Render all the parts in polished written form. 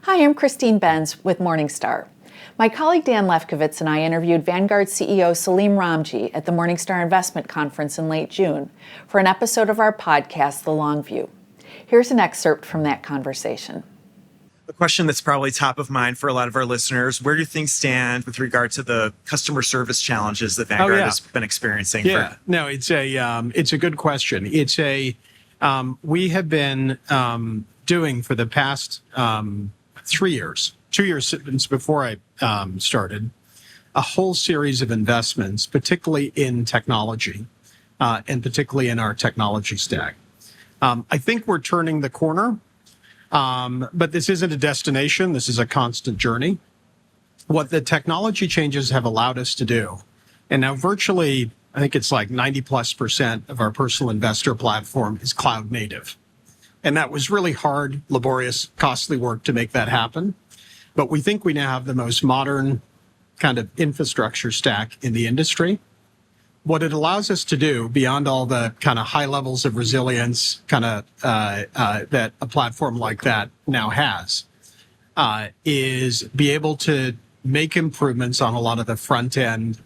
Hi, I'm Christine Benz with Morningstar. My colleague Dan Lefkovitz and I interviewed Vanguard CEO Salim Ramji at the Morningstar Investment Conference in late June for an episode of our podcast, The Long View. Here's an excerpt from that conversation. A question that's probably top of mind for a lot of our listeners: where do things stand with regard to the customer service challenges that Vanguard has been experiencing? It's a good question. We have been doing for the past 3 years, 2 years since before I started, a whole series of investments, particularly in technology, and particularly in our technology stack. I think we're turning the corner, but this isn't a destination. This is a constant journey. What the technology changes have allowed us to do, and now virtually, I think it's like 90+% of our personal investor platform is cloud native. And that was really hard, laborious, costly work to make that happen. But we think we now have the most modern kind of infrastructure stack in the industry. What it allows us to do, beyond all the kind of high levels of resilience that a platform like that now has, is be able to make improvements on a lot of the front end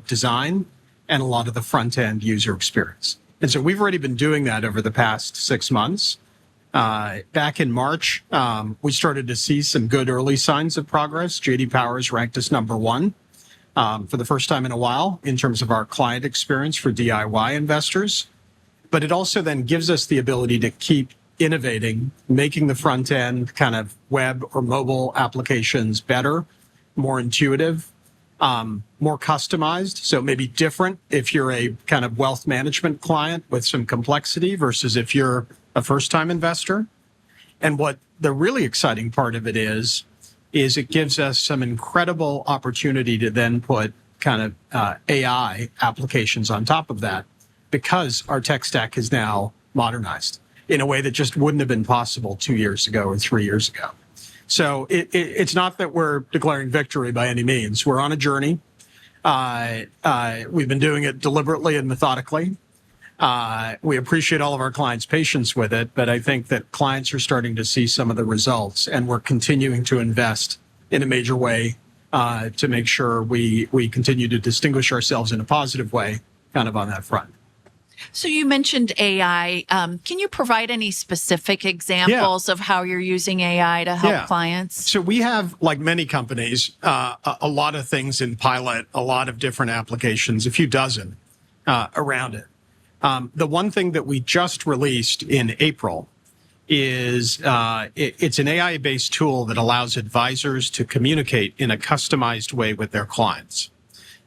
design and a lot of the front end user experience. And so we've already been doing that over the past 6 months. Back in March, we started to see some good early signs of progress. J.D. Power's ranked us number one for the first time in a while in terms of our client experience for DIY investors. But it also then gives us the ability to keep innovating, making the front end kind of web or mobile applications better, more intuitive, more customized. So it may be different if you're a kind of wealth management client with some complexity versus if you're a first-time investor. And what the really exciting part of it is it gives us some incredible opportunity to then put kind of AI applications on top of that, because our tech stack is now modernized in a way that just wouldn't have been possible 2 years ago or 3 years ago. So it's not that we're declaring victory by any means. We're on a journey. We've been doing it deliberately and methodically. We appreciate all of our clients' patience with it, but I think that clients are starting to see some of the results, and we're continuing to invest in a major way to make sure we continue to distinguish ourselves in a positive way kind of on that front. So you mentioned AI. Can you provide any specific examples of how you're using AI to help clients? So we have, like many companies, a lot of things in pilot, a lot of different applications, a few dozen around it. The one thing that we just released in April is it's an AI-based tool that allows advisors to communicate in a customized way with their clients.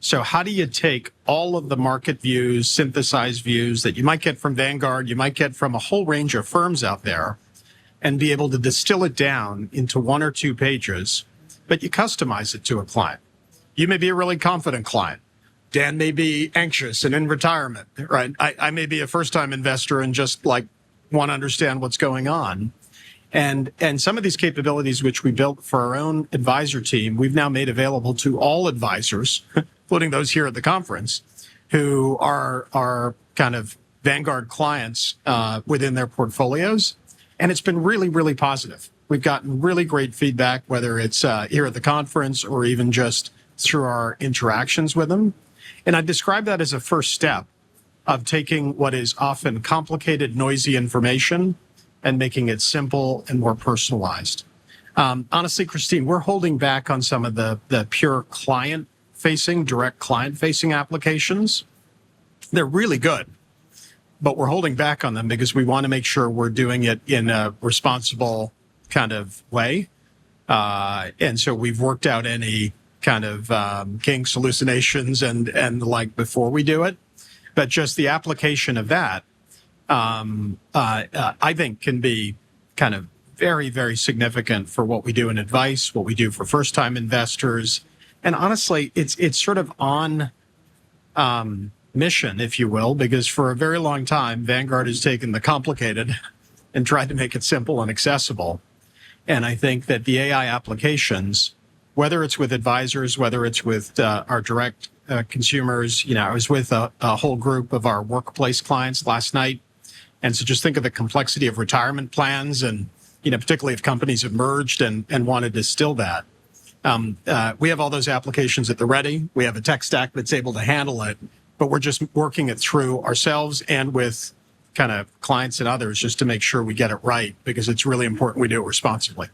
So how do you take all of the market views, synthesized views that you might get from Vanguard, you might get from a whole range of firms out there, and be able to distill it down into 1 or 2 pages, but you customize it to a client? You may be a really confident client. Dan may be anxious and in retirement, right? I may be a first-time investor and just like want to understand what's going on. And some of these capabilities, which we built for our own advisor team, we've now made available to all advisors, including those here at the conference, who are kind of Vanguard clients within their portfolios. And it's been really, really positive. We've gotten really great feedback, whether it's here at the conference or even just through our interactions with them. And I describe that as a first step of taking what is often complicated, noisy information and making it simple and more personalized. Honestly, Christine, we're holding back on some of the pure client-facing, direct client-facing applications. They're really good, but we're holding back on them because we want to make sure we're doing it in a responsible kind of way. And so we've worked out any kind of kinks, hallucinations, and the like before we do it. But just the application of that, I think, can be kind of very, very significant for what we do in advice, what we do for first-time investors. And honestly, it's sort of on mission, if you will, because for a very long time, Vanguard has taken the complicated and tried to make it simple and accessible. And I think that the AI applications, whether it's with advisors, whether it's with our direct consumers, I was with a whole group of our workplace clients last night. And so just think of the complexity of retirement plans and, particularly if companies have merged and want to distill that. We have all those applications at the ready. We have a tech stack that's able to handle it, but we're just working it through ourselves and with kind of clients and others just to make sure we get it right, because it's really important we do it responsibly.